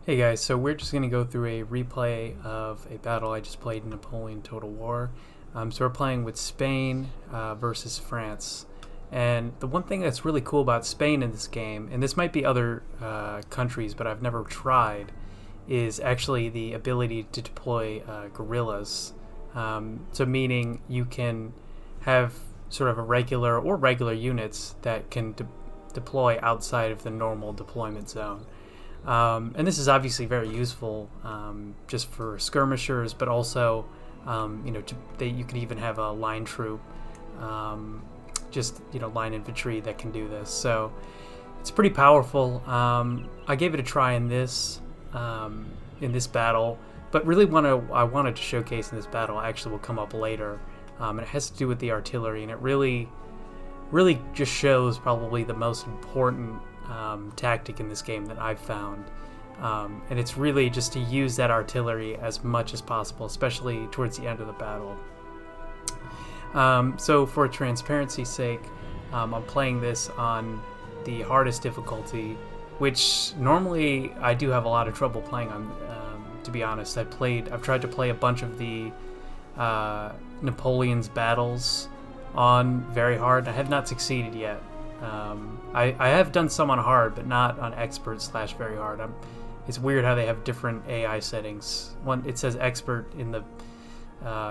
Hey guys, so we're just going to go through a replay of a battle I just played in Napoleon Total War. So we're playing with Spain versus France. And the one thing that's really cool about Spain in this game, and this might be other countries, but I've never tried, is actually the ability to deploy guerrillas. So meaning you can have sort of a regular units that can deploy outside of the normal deployment zone. And this is obviously very useful just for skirmishers, but also, you can even have a line troop, line infantry that can do this. So it's pretty powerful. I gave it a try in this battle, but really I wanted to showcase in this battle actually will come up later, and it has to do with the artillery, and it really just shows probably the most important tactic in this game that I've found, and it's really just to use that artillery as much as possible, especially towards the end of the battle. So for transparency's sake, I'm playing this on the hardest difficulty, which normally I do have a lot of trouble playing on. To be honest, I've tried to play a bunch of the Napoleon's battles on very hard. I have not succeeded yet. I have done some on hard, but not on expert / very hard. It's weird how they have different AI settings. One, it says expert in the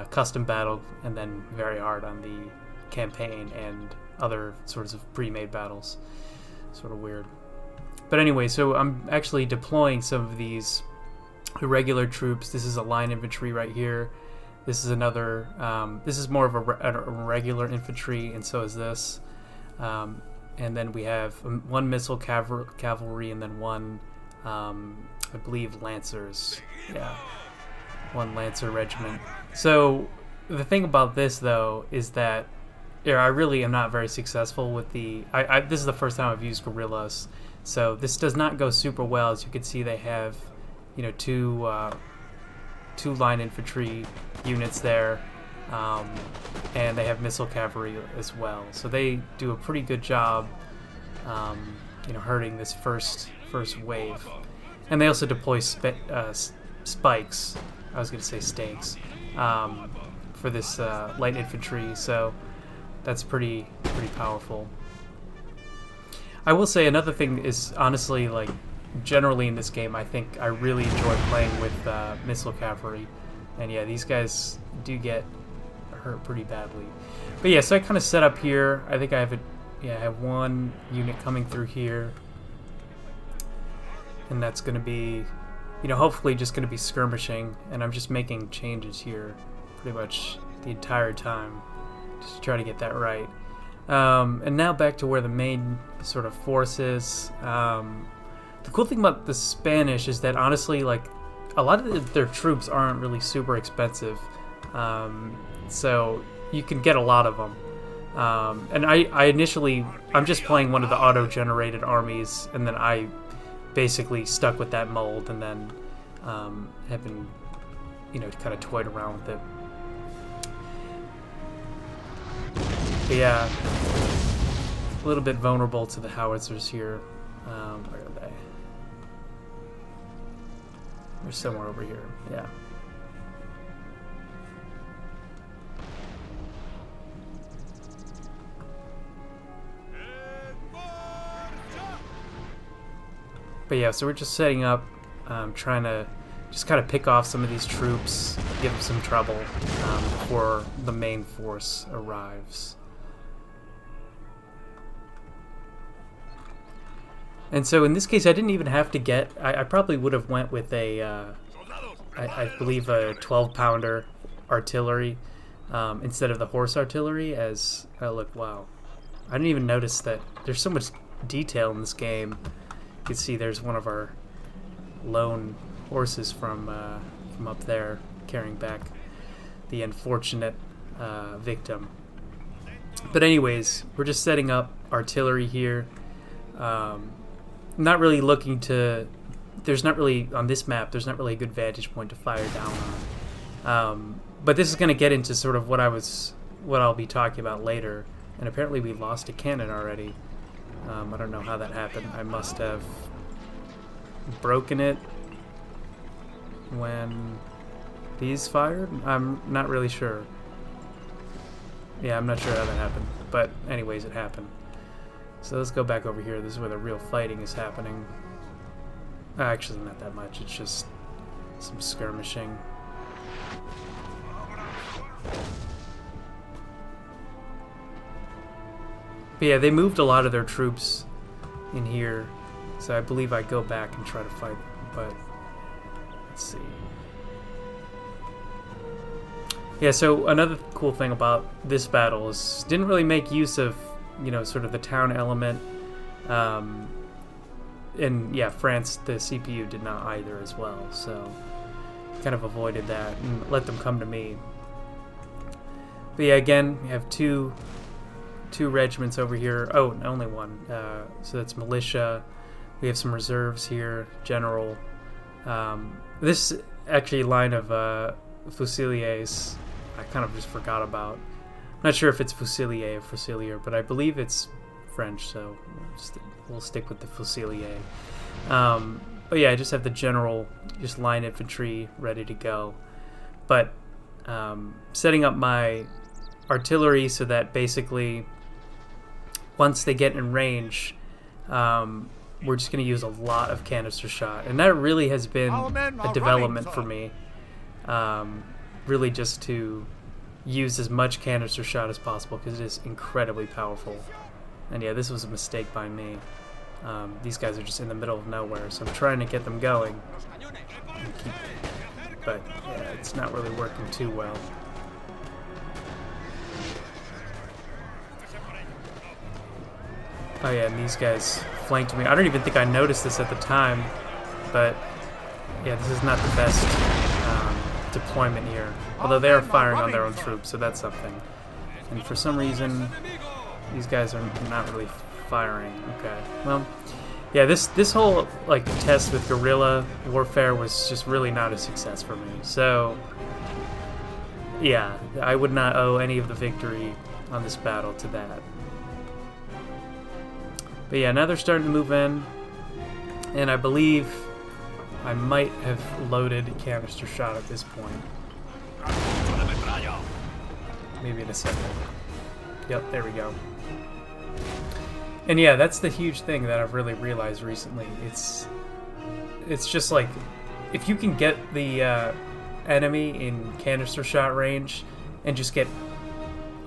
custom battle, and then very hard on the campaign and other sorts of pre-made battles. Sort of weird. But anyway, so I'm actually deploying some of these irregular troops. This is a line infantry right here. This is another. This is more of a regular infantry, and so is this. And then we have one missile cavalry, and then one, I believe, lancers. Yeah, one lancer regiment. So the thing about this, though, is that I really am not very successful with the. This is the first time I've used guerrillas, so this does not go super well. As you can see, they have, two line infantry units there. And they have missile cavalry as well, so they do a pretty good job, hurting this first wave. And they also deploy spikes. I was going to say stakes for this light infantry, so that's pretty powerful. I will say another thing is, honestly, like generally in this game, I think I really enjoy playing with missile cavalry, and yeah, these guys do get hurt pretty badly. But yeah, so I kind of set up here. I think I have one unit coming through here, and that's going to be, hopefully just going to be skirmishing, and I'm just making changes here pretty much the entire time just to try to get that right. And now back to where the main sort of force is. The cool thing about the Spanish is that, honestly, like, a lot of their troops aren't really super expensive. So you can get a lot of them. And I'm just playing one of the auto-generated armies, and then I basically stuck with that mold, and then have been, kind of toyed around with it. But yeah, a little bit vulnerable to the howitzers here. Where are they? They're somewhere over here. Yeah. But yeah, so we're just setting up, trying to just kind of pick off some of these troops, give them some trouble before the main force arrives. And so in this case, I didn't even have to get. I probably would have went with a, I believe, a 12-pounder artillery instead of the horse artillery. As look, wow, I didn't even notice that there's so much detail in this game. You can see there's one of our lone horses from up there carrying back the unfortunate victim. But anyways, we're just setting up artillery here. Not really looking to. There's not really on this map. There's not really a good vantage point to fire down on. But this is going to get into sort of what I'll be talking about later. And apparently we lost a cannon already. I don't know how that happened. I must have broken it when these fired? I'm not really sure. Yeah, I'm not sure how that happened. But anyways, it happened. So let's go back over here. This is where the real fighting is happening. Actually, not that much. It's just some skirmishing. But yeah, they moved a lot of their troops in here. So I believe I go back and try to fight them. But let's see. Yeah, so another cool thing about this battle is didn't really make use of, you know, sort of the town element. And yeah, France, the CPU did not either as well, so kind of avoided that and let them come to me. But yeah, again, we have two regiments over here. Oh, only one. So that's militia. We have some reserves here, general. This actually line of fusiliers I kind of just forgot about. I'm not sure if it's fusilier or fusilier, but I believe it's French, so we'll stick with the fusilier. But yeah, I just have the general, just line infantry ready to go. But setting up my artillery so that basically once they get in range, we're just going to use a lot of canister shot. And that really has been a development for me. Really just to use as much canister shot as possible because it is incredibly powerful. And yeah, this was a mistake by me. These guys are just in the middle of nowhere, so I'm trying to get them going. But yeah, it's not really working too well. Oh yeah, and these guys flanked me. I don't even think I noticed this at the time, but yeah, this is not the best deployment here. Although they are firing on their own troops, so that's something. And for some reason, these guys are not really firing. Okay, well, yeah, this whole like test with guerrilla warfare was just really not a success for me. So yeah, I would not owe any of the victory on this battle to that. But yeah, now they're starting to move in, and I believe I might have loaded canister shot at this point. Maybe in a second. Yep, there we go. And yeah, that's the huge thing that I've really realized recently. It's just like, if you can get the enemy in canister shot range and just get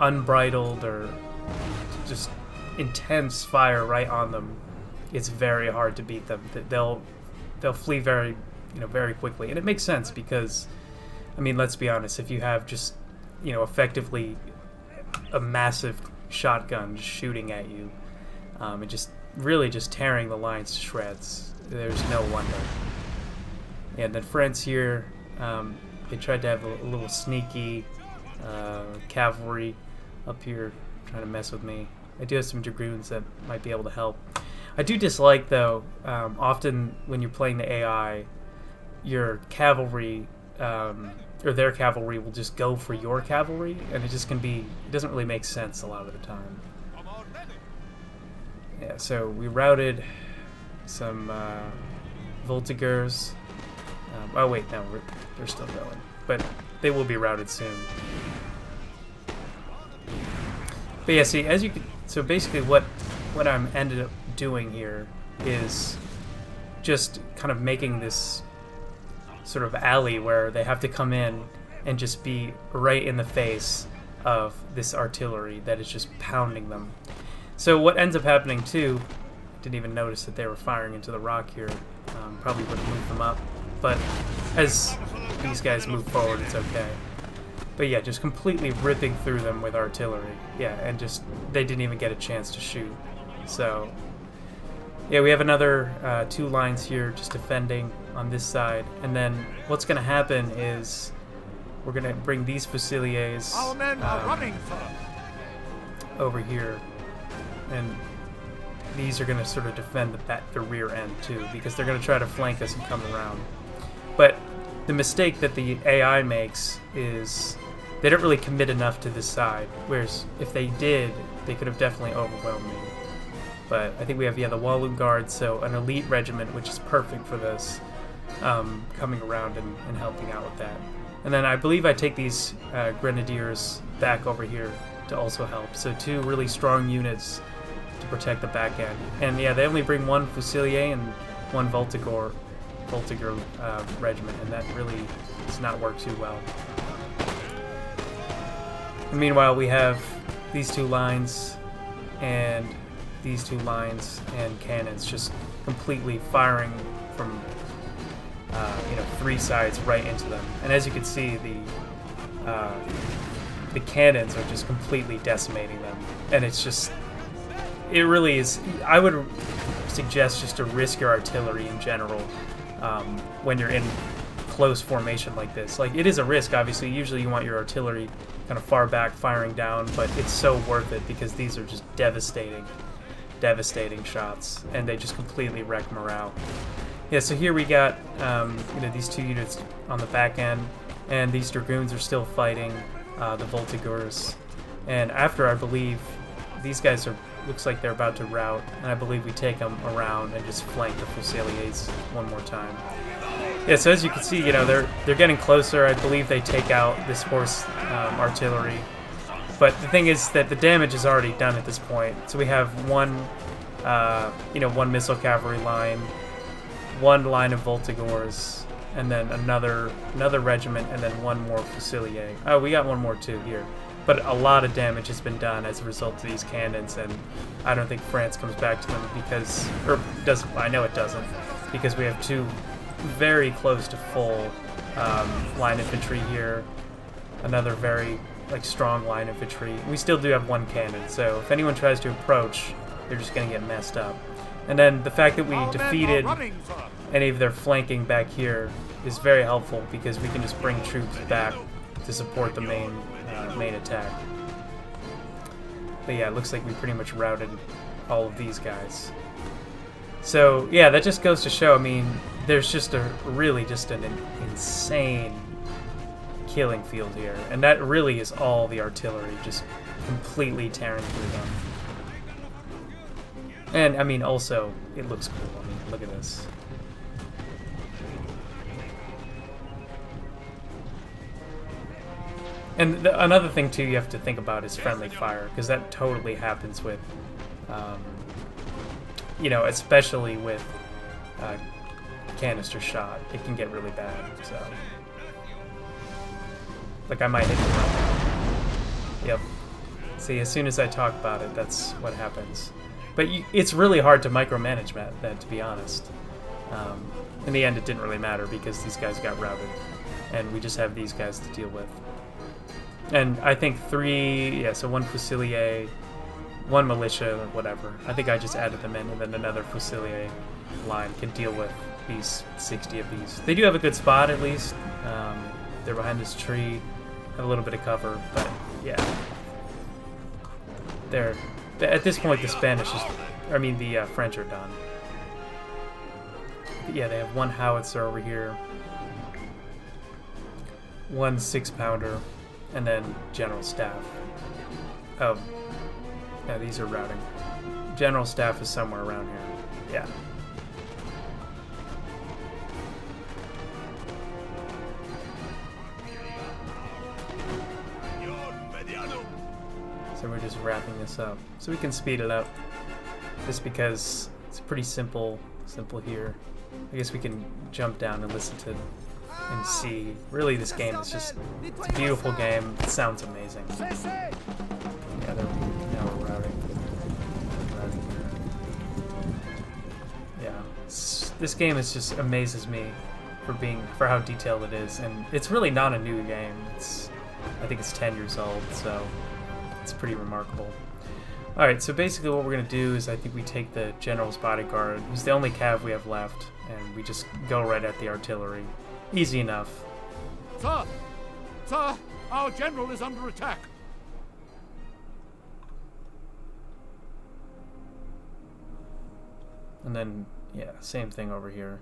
unbridled or just intense fire right on them, it's very hard to beat them. They'll flee very quickly, and it makes sense because, I mean, let's be honest, if you have just, effectively a massive shotgun just shooting at you, and just really just tearing the lines to shreds, there's no wonder. And then France here, they tried to have a little sneaky cavalry up here trying to mess with me. I do have some dragoons that might be able to help. I do dislike, though, often when you're playing the AI, your cavalry, or their cavalry will just go for your cavalry, and it doesn't really make sense a lot of the time. Yeah, so we routed some Voltigeurs. Oh wait, no, they're still going. But they will be routed soon. But yeah, see, so basically what I'm ended up doing here is just kind of making this sort of alley where they have to come in and just be right in the face of this artillery that is just pounding them. So what ends up happening too, didn't even notice that they were firing into the rock here, probably would have moved them up, but as these guys move forward, it's okay. But yeah, just completely ripping through them with artillery. Yeah, and just, they didn't even get a chance to shoot. So, yeah, we have another 2 lines here just defending on this side. And then what's going to happen is we're going to bring these fusiliers over here. And these are going to sort of defend the rear end too, because they're going to try to flank us and come around. But the mistake that the AI makes is they don't really commit enough to this side, whereas if they did, they could have definitely overwhelmed me. But I think we have, the Walloon Guard, so an elite regiment, which is perfect for this. coming around and helping out with that. And then I believe I take these grenadiers back over here to also help. So 2 really strong units to protect the back end. And yeah, they only bring 1 Fusilier and 1 Voltigeur regiment, and that really does not work too well. And meanwhile, we have these 2 lines and these 2 lines and cannons just completely firing from 3 sides right into them. And as you can see, the cannons are just completely decimating them, and it really is. I would suggest just to risk your artillery in general when you're in close formation like this. Like, it is a risk, obviously. Usually you want your artillery kind of far back firing down, but it's so worth it because these are just devastating shots, and they just completely wreck morale. Yeah, so here we got these 2 units on the back end, and these dragoons are still fighting the Voltigeurs. And after, I believe, these guys looks like they're about to rout, and I believe we take them around and just flank the Fusiliers one more time. Yeah, so as you can see, they're getting closer. I believe they take out this horse artillery. But the thing is that the damage is already done at this point. So we have one missile cavalry line, 1 line of Voltigeurs, and then another regiment, and then 1 more Fusilier. Oh, we got 1 more too here. But a lot of damage has been done as a result of these cannons, and I don't think France comes back to them I know it doesn't, because we have 2 very close to full line infantry here, another very strong line infantry. We still do have 1 cannon, so if anyone tries to approach, they're just going to get messed up. And then the fact that we defeated any of their flanking back here is very helpful, because we can just bring troops back to support the main attack. But yeah, it looks like we pretty much routed all of these guys. So yeah, that just goes to show, I mean, there's just an insane killing field here, and that really is all the artillery, just completely tearing through them. And I mean, also, it looks cool. I mean, look at this. And another thing too you have to think about is friendly fire, because that totally happens with, especially with canister shot. It can get really bad. So, like, I might hit the button. Yep. See, as soon as I talk about it, that's what happens. But it's really hard to micromanage that, to be honest. In the end, it didn't really matter because these guys got routed, and we just have these guys to deal with. And I think 1 Fusilier, 1 militia, whatever. I think I just added them in, and then another Fusilier line can deal with these 60 of these. They do have a good spot, at least. They're behind this tree, have a little bit of cover, but yeah. At this point, the French are done. But yeah, they have 1 howitzer over here, 1 6-pounder, and then general staff. Oh, yeah, these are routing. General staff is somewhere around here. Yeah. So we're just wrapping this up. So we can speed it up, just because it's pretty simple here. I guess we can jump down and listen to and see. Really, this game is just, it's a beautiful game. It sounds amazing. Yeah, now we're routing here. Yeah, this game is just amazes me for how detailed it is, and it's really not a new game. I think it's 10 years old, so it's pretty remarkable. Alright, so basically what we're going to do is I think we take the General's Bodyguard, who's the only cav we have left, and we just go right at the artillery. Easy enough. Sir! Sir! Our General is under attack! And then, yeah, same thing over here.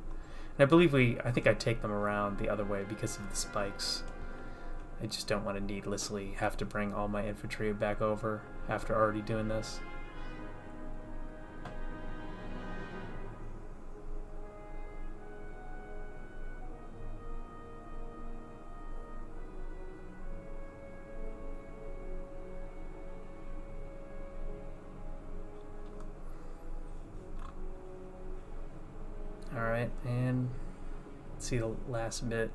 And I think I take them around the other way because of the spikes. I just don't want to needlessly have to bring all my infantry back over after already doing this. Alright, and let's see the last bit.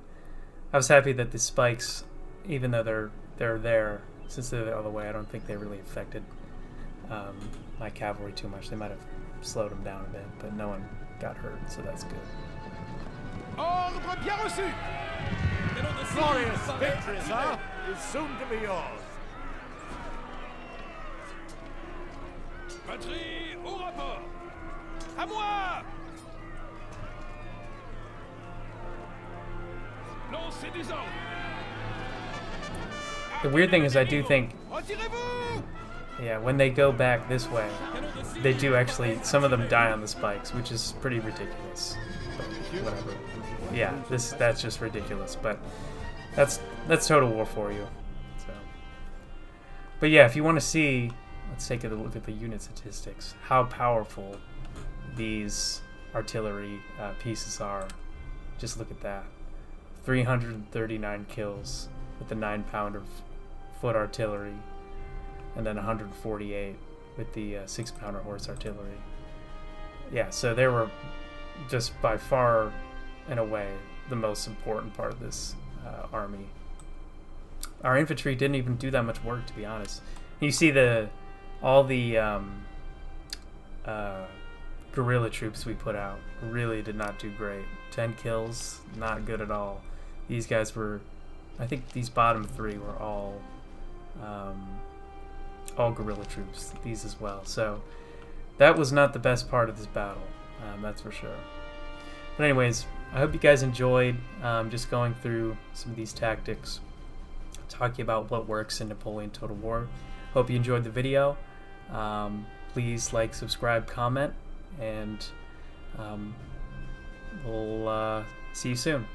I was happy that the spikes, even though they're there, since they're the other way, I don't think they really affected my cavalry too much. They might have slowed them down a bit, but no one got hurt, so that's good. Ordre bien reçu! Glorious victory, sir, is soon to be yours. Patrie au rapport! À moi! Lancez des ordres! The weird thing is I do think, Retirez-vous! yeah, when they go back this way, they do actually, some of them die on the spikes, which is pretty ridiculous. But whatever. Yeah, that's just ridiculous, but that's Total War for you. So, but yeah, if you want to see, let's take a look at the unit statistics, how powerful these artillery pieces are. Just look at that. 339 kills with the 9-pounder foot artillery, and then 148 with the 6-pounder horse artillery. Yeah, so they were just by far and away the most important part of this army. Our infantry didn't even do that much work, to be honest. You see all the guerrilla troops we put out really did not do great. 10 kills, not good at all. These guys were, I think these bottom 3 were all guerrilla troops, these as well. So that was not the best part of this battle, that's for sure. But anyways, I hope you guys enjoyed just going through some of these tactics, talking about what works in Napoleon Total War. Hope you enjoyed the video. Please like, subscribe, comment, and we'll see you soon.